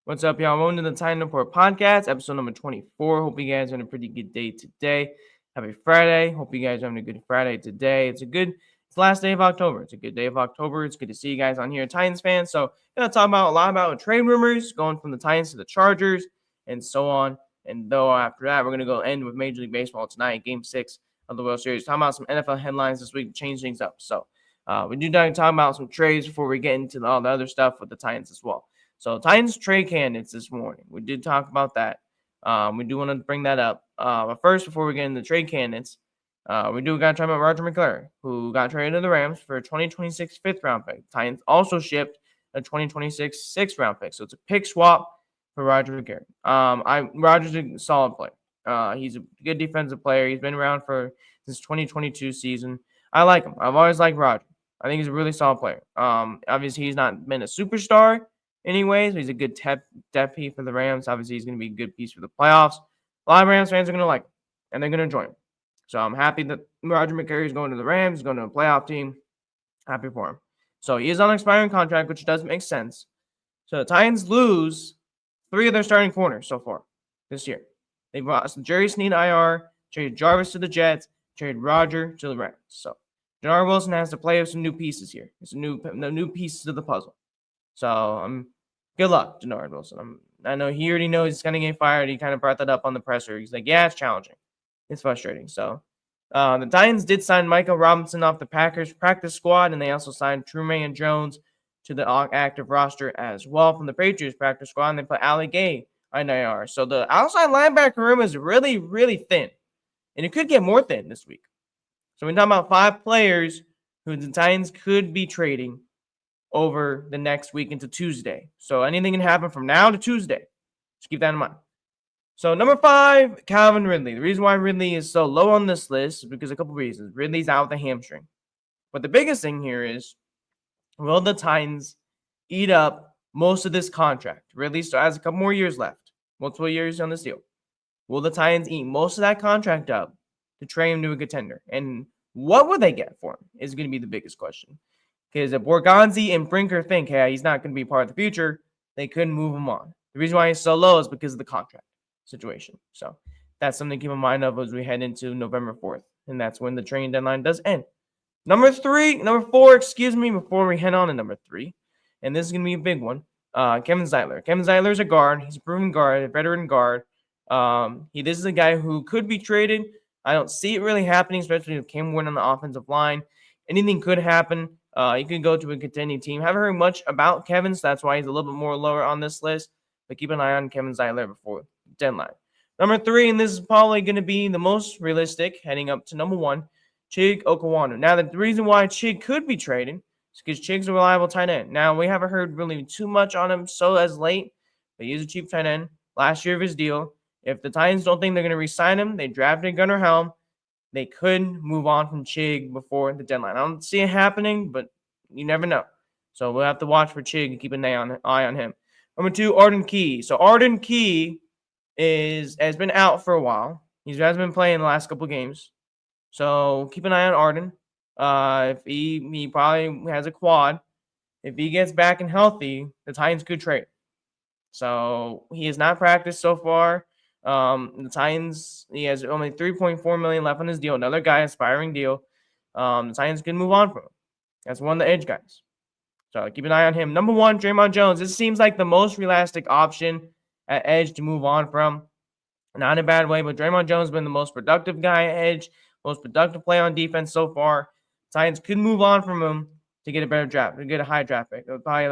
What's up, y'all? Welcome to the Titan Report podcast, episode number 24. Hope you guys are having a pretty good day today. Happy Friday. Hope you guys are having a good Friday today. It's the last day of October. It's a good day of October. It's good to see you guys on here, Titans fans. So, gonna talk about a lot about trade rumors going from the Titans to the Chargers and so on. And though after that, we're gonna go end with Major League Baseball tonight, Game 6 of the World Series. Talking about some NFL headlines this week to change things up. So, we do talk about some trades before we get into all the other stuff with the Titans as well. So Titans trade candidates this morning. We did talk about that. We do want to bring that up. But first, before we get into trade candidates, we do got to talk about Roger McClary, who got traded to the Rams for a 2026 fifth-round pick. Titans also shipped a 2026 sixth-round pick. So it's a pick swap for Roger McClary. Roger's a solid player. He's a good defensive player. He's been around since 2022 season. I like him. I've always liked Roger. I think he's a really solid player. Obviously, he's not been a superstar anyways, he's a good depth piece for the Rams. Obviously, he's going to be a good piece for the playoffs. A lot of Rams fans are going to like him, and they're going to join him. So I'm happy that Roger McClary is going to the Rams, going to a playoff team. Happy for him. So he is on an expiring contract, which does make sense. So the Titans lose 3 of their starting corners so far this year. They brought Jerry Sneed IR, traded Jarvis to the Jets, traded Roger to the Rams. So Jannard Wilson has to play with some new pieces here. It's new pieces of the puzzle. So good luck, Jannard Wilson. I know he already knows he's going to get fired. He kind of brought that up on the presser. He's like, yeah, it's challenging. It's frustrating. So the Titans did sign Michael Robinson off the Packers practice squad, and they also signed Trumaine Jones to the active roster as well from the Patriots practice squad, and they put Ali Gay on IR. So the outside linebacker room is really, really thin, and it could get more thin this week. So we're talking about 5 players who the Titans could be trading over the next week into Tuesday. So anything can happen from now to Tuesday. Just keep that in mind. So number 5, Calvin Ridley. The reason why Ridley is so low on this list is because a couple reasons. Ridley's out with a hamstring. But the biggest thing here is, will the Titans eat up most of this contract? Ridley still has a couple more years left. Multiple years on this deal. Will the Titans eat most of that contract up to trade him to a contender? And what would they get for him is going to be the biggest question. Because if Borgonzi and Brinker think, hey, he's not going to be part of the future, they couldn't move him on. The reason why he's so low is because of the contract situation. So that's something to keep in mind of as we head into November 4th. And that's when the trading deadline does end. Number 4, before we head on to number 3. And this is going to be a big one. Kevin Zeitler. Kevin Zeitler is a guard. He's a proven guard, a veteran guard. This is a guy who could be traded. I don't see it really happening, especially with Cam Ward on the offensive line. Anything could happen. He could go to a contending team. Haven't heard much about Kevin, so that's why he's a little bit more lower on this list. But keep an eye on Kevin Zeitler before deadline. Number 3, and this is probably going to be the most realistic, heading up to number 1, Chig Okonkwo. Now, the reason why Chig could be traded is because Chig's a reliable tight end. Now, we haven't heard really too much on him so as late, but he's a cheap tight end. Last year of his deal. If the Titans don't think they're going to re-sign him, they drafted Gunnar Helm. They could move on from Chig before the deadline. I don't see it happening, but you never know. So we'll have to watch for Chig and keep an eye on him. Number 2, Arden Key. So Arden Key has been out for a while. He hasn't been playing the last couple games. So keep an eye on Arden. If he probably has a quad. If he gets back and healthy, the Titans could trade. So he has not practiced so far. The Titans, he has only $3.4 million left on his deal. Another guy, aspiring deal. The Titans can move on from him. That's one of the edge guys. So keep an eye on him. Number 1, Draymond Jones. This seems like the most realistic option at edge to move on from. Not in a bad way, but Draymond Jones has been the most productive guy at edge, most productive play on defense so far. Titans could move on from him to get a better draft, to get a high draft pick, probably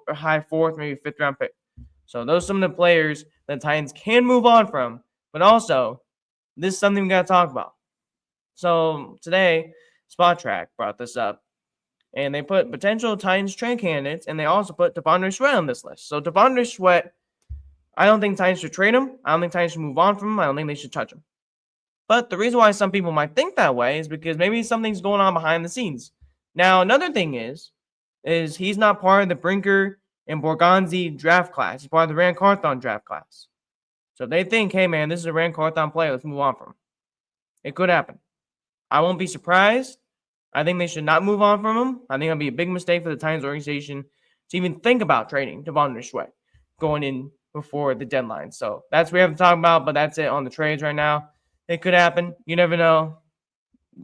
a high 4th, maybe 5th round pick. So those are some of the players that the Titans can move on from. But also, this is something we got to talk about. So today, Spotrac brought this up. And they put potential Titans trade candidates, and they also put T'Vondre Sweat on this list. So T'Vondre Sweat, I don't think Titans should trade him. I don't think Titans should move on from him. I don't think they should touch him. But the reason why some people might think that way is because maybe something's going on behind the scenes. Now, another thing is he's not part of the Brinker and Borgonzi draft class. He's part of the Ran Carthon draft class. So if they think, hey, man, this is a Ran Carthon player, let's move on from him. It could happen. I won't be surprised. I think they should not move on from him. I think it'll be a big mistake for the Titans organization to even think about trading T'Vondre Sweat going in before the deadline. So that's what we have to talk about, but that's it on the trades right now. It could happen. You never know.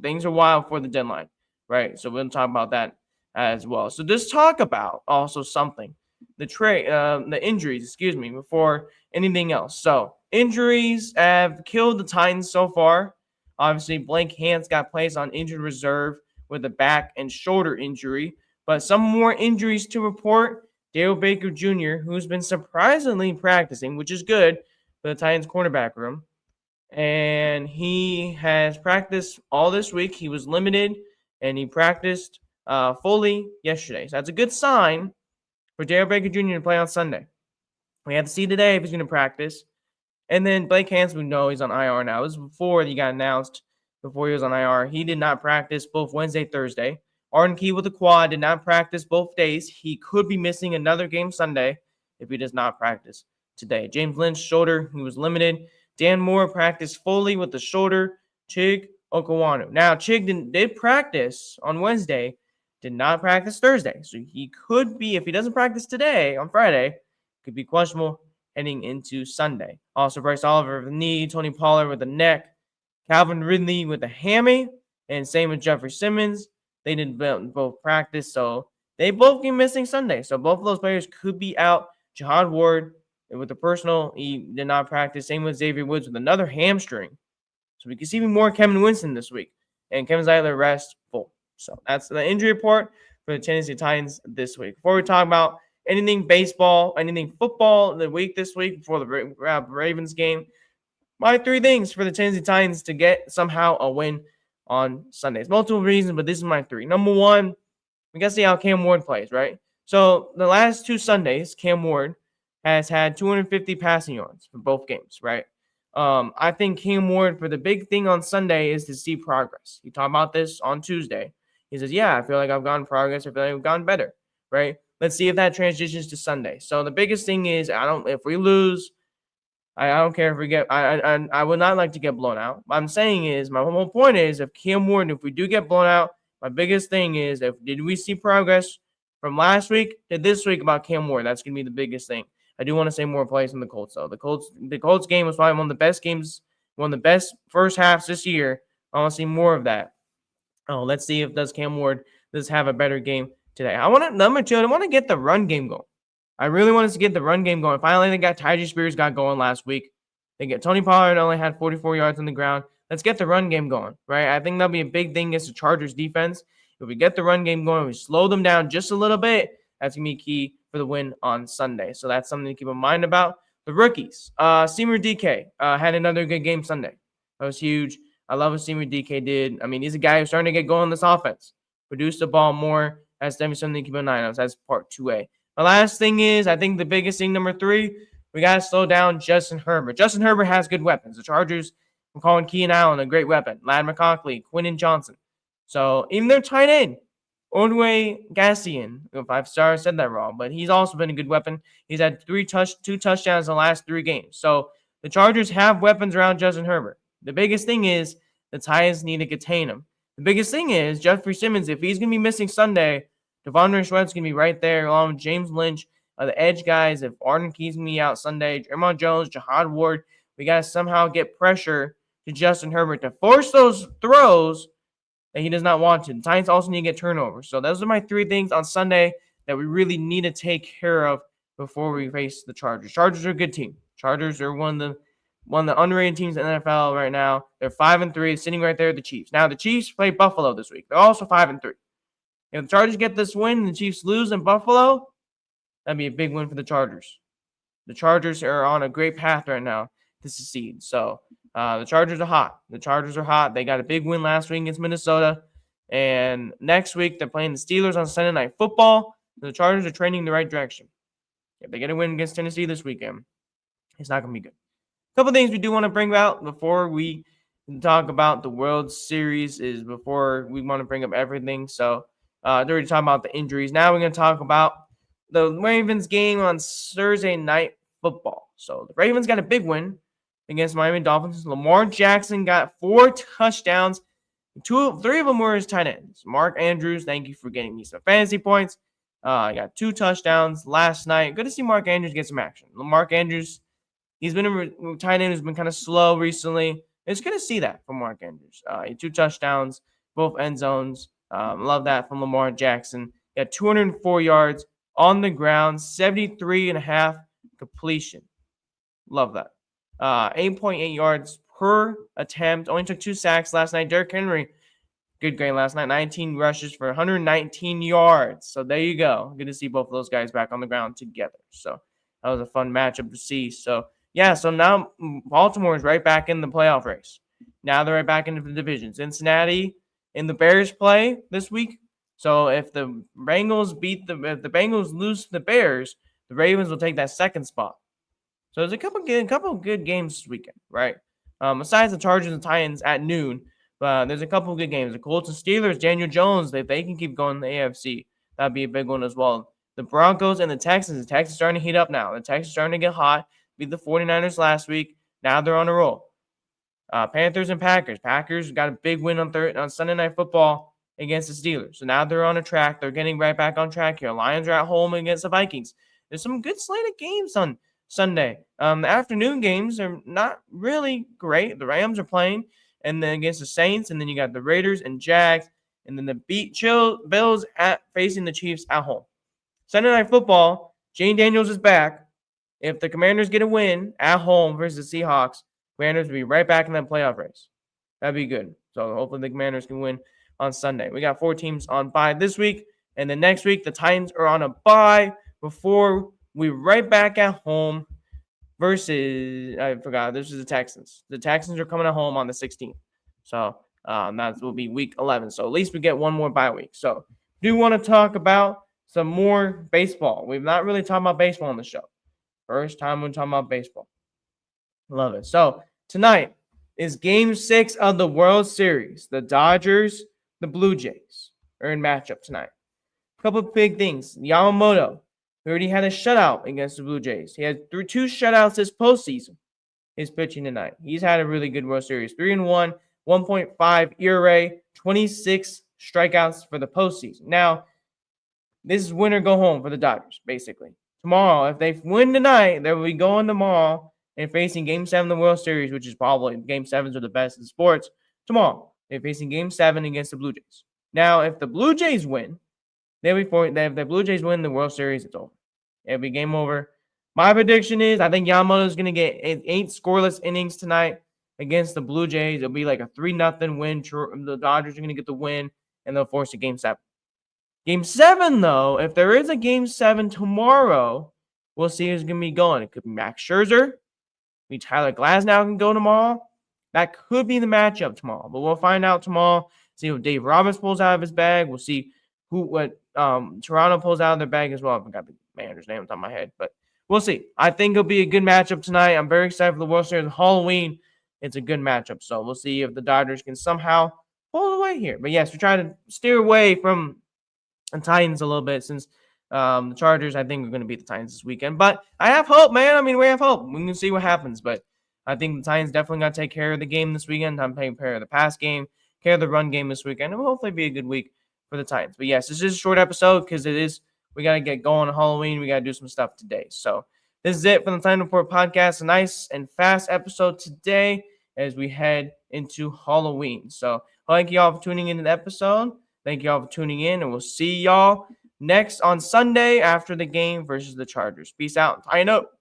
Things are wild for the deadline, right? So we'll talk about that as well. So just talk about also something, the injuries, excuse me, before anything else. So injuries have killed the Titans so far. Obviously, Blake Hance got placed on injured reserve with a back and shoulder injury, but some more injuries to report. Dale Baker Jr., who's been surprisingly practicing, which is good for the Titans cornerback room, and he has practiced all this week. He was limited, and he practiced fully yesterday. So that's a good sign for Dale Baker Jr. to play on Sunday. We have to see today if he's going to practice. And then Blake Hansen, we know he's on IR now. This was before he got announced, before he was on IR. He did not practice both Wednesday, Thursday. Arden Key with a quad did not practice both days. He could be missing another game Sunday if he does not practice today. James Lynch, shoulder, he was limited. Dan Moore practiced fully with the shoulder. Chig Okawanu. Now, Chig did practice on Wednesday, did not practice Thursday. So he could be, if he doesn't practice today, on Friday, could be questionable heading into Sunday. Also, Bryce Oliver with the knee, Tony Pollard with the neck, Calvin Ridley with the hammy, and same with Jeffrey Simmons. They did both practice, so they both be missing Sunday. So both of those players could be out. Jihad Ward with the personal, he did not practice. Same with Xavier Woods with another hamstring. So we can see more Kevin Winston this week. And Kevin Zeitler restful. So that's the injury report for the Tennessee Titans this week. Before we talk about anything baseball, anything football the week this week before the Ravens game, my three things for the Tennessee Titans to get somehow a win on Sundays. Multiple reasons, but this is my three. Number one, we got to see how Cam Ward plays, right? So the last two Sundays, Cam Ward has had 250 passing yards for both games, right? I think Cam Ward, for the big thing on Sunday, is to see progress. He talked about this on Tuesday. He says, yeah, I feel like I've gotten progress. I feel like I've gotten better, right? Let's see if that transitions to Sunday. So the biggest thing is, if we lose, I don't care if we get, I would not like to get blown out. What I'm saying is, my whole point is, if Cam Ward, if we do get blown out, my biggest thing is, did we see progress from last week to this week about Cam Ward? That's going to be the biggest thing. I do want to say more plays from the Colts, though. The Colts game was probably one of the best games, one of the best first halves this year. I want to see more of that. Oh, let's see if Cam Ward does have a better game today. Number two, I want to get the run game going. I really want us to get the run game going. Finally, they got Tyjae Spears got going last week. They get Tony Pollard only had 44 yards on the ground. Let's get the run game going, right? I think that'll be a big thing against the Chargers defense. If we get the run game going, we slow them down just a little bit, that's going to be key for the win on Sunday. So that's something to keep in mind about. The rookies. Seymour DK had another good game Sunday. That was huge. I love what Seymour DK did. I mean, he's a guy who's starting to get going in this offense. Produce the ball more. That's definitely something to keep an eye on. So that's part 2A. The last thing is, I think the biggest thing, number 3, we got to slow down Justin Herbert. Justin Herbert has good weapons. The Chargers, I'm calling Keenan Allen a great weapon. Ladd McConkey, Quinton Johnson. So even their tight end, Ordway Gassian, if I've said that wrong, but he's also been a good weapon. He's had 2 touchdowns in the last 3 games. So the Chargers have weapons around Justin Herbert. The biggest thing is the Titans need to contain him. The biggest thing is Jeffrey Simmons, if he's going to be missing Sunday, Devondre Sweat's going to be right there along with James Lynch, the edge guys. If Arden Key's going to be out Sunday, Draymond Jones, Jihad Ward, we got to somehow get pressure to Justin Herbert to force those throws that he does not want to. The Titans also need to get turnovers. So those are my 3 things on Sunday that we really need to take care of before we face the Chargers. Chargers are a good team. Chargers are one of the underrated teams in the NFL right now. They're 5-3, sitting right there with the Chiefs. Now the Chiefs play Buffalo this week. They're also 5-3. If the Chargers get this win and the Chiefs lose in Buffalo, that'd be a big win for the Chargers. The Chargers are on a great path right now to succeed. So the Chargers are hot. They got a big win last week against Minnesota. And next week, they're playing the Steelers on Sunday Night Football. The Chargers are trending in the right direction. If they get a win against Tennessee this weekend, it's not going to be good. A couple things we do want to bring out before we talk about the World Series is before we want to bring up everything. So I already talked about the injuries. Now we're going to talk about the Ravens game on Thursday Night Football. So the Ravens got a big win against Miami Dolphins. Lamar Jackson got 4 touchdowns. 3 of them were his tight ends. Mark Andrews, thank you for getting me some fantasy points. Got 2 touchdowns last night. Good to see Mark Andrews get some action. Mark Andrews, he's been a tight end who's been kind of slow recently. It's good to see that from Mark Andrews. He had 2 touchdowns, both end zones. Love that from Lamar Jackson. He had 204 yards on the ground, 73.5 completion. Love that. 8.8 yards per attempt. Only took 2 sacks last night. Derrick Henry, good game last night. 19 rushes for 119 yards. So there you go. Good to see both of those guys back on the ground together. So that was a fun matchup to see. So yeah, so now Baltimore is right back in the playoff race. Now they're right back into the division. Cincinnati and the Bears play this week. So if the Bengals lose to the Bears, the Ravens will take that second spot. So there's a couple of good games this weekend, right? Besides the Chargers and Titans at noon, there's a couple of good games. The Colts and Steelers, Daniel Jones, if they can keep going in the AFC, that'd be a big one as well. The Broncos and the Texans. The Texans starting to heat up now. The Texans starting to get hot. Beat the 49ers last week. Now they're on a roll. Panthers and Packers. Packers got a big win on Sunday Night Football against the Steelers. So now they're on a track. They're getting right back on track here. Lions are at home against the Vikings. There's some good slate of games on Sunday. The afternoon games are not really great. The Rams are playing, and then against the Saints, and then you got the Raiders and Jags, and then the Bills facing the Chiefs at home. Sunday Night Football, Jane Daniels is back. If the Commanders get a win at home versus the Seahawks, Commanders will be right back in that playoff race. That'd be good. So hopefully the Commanders can win on Sunday. We got 4 teams on bye this week, and then next week the Titans are on a bye before we right back at home versus, I forgot, this is the Texans. The Texans are coming at home on the 16th. So that will be week 11. So at least we get one more bye week. So do want to talk about some more baseball. We've not really talked about baseball on the show. First time we're talking about baseball. Love it. So tonight is Game 6 of the World Series. The Dodgers, the Blue Jays are in matchup tonight. A couple of big things. Yamamoto, who already had a shutout against the Blue Jays. He had 2 shutouts this postseason. He's pitching tonight. He's had a really good World Series. 3-1, 1.5 ERA, 26 strikeouts for the postseason. Now, this is win or go home for the Dodgers, basically. Tomorrow, if they win tonight, they will be going tomorrow and facing Game 7 of the World Series, which is probably Game 7s are the best in sports. Tomorrow, they're facing Game 7 against the Blue Jays. Now, if the Blue Jays win, if the Blue Jays win the World Series, it's over. It'll be game over. My prediction is I think Yamamoto is going to get 8 scoreless innings tonight against the Blue Jays. It'll be like a 3-0 win. The Dodgers are going to get the win, and they'll force a Game 7. Game 7, though, if there is a Game 7 tomorrow, we'll see who's going to be going. It could be Max Scherzer. Maybe Tyler Glasnow can go tomorrow. That could be the matchup tomorrow, but we'll find out tomorrow. See what Dave Roberts pulls out of his bag. We'll see what Toronto pulls out of their bag as well. I forgot the manager's name on top of my head, but we'll see. I think it'll be a good matchup tonight. I'm very excited for the World Series. Halloween, it's a good matchup. So we'll see if the Dodgers can somehow pull away here. But yes, we're trying to steer away from the Titans a little bit since the Chargers, I think, are going to beat the Titans this weekend. But I have hope, man. I mean, we have hope. We can see what happens. But I think the Titans definitely got to take care of the game this weekend. I'm taking care of the pass game, care of the run game this weekend. It will hopefully be a good week for the Titans. But yes, this is a short episode because we got to get going on Halloween. We got to do some stuff today. So this is it for the Titan Report podcast. A nice and fast episode today as we head into Halloween. So thank you all for tuning into the episode. Thank you all for tuning in, and we'll see y'all next on Sunday after the game versus the Chargers. Peace out. Tighten up.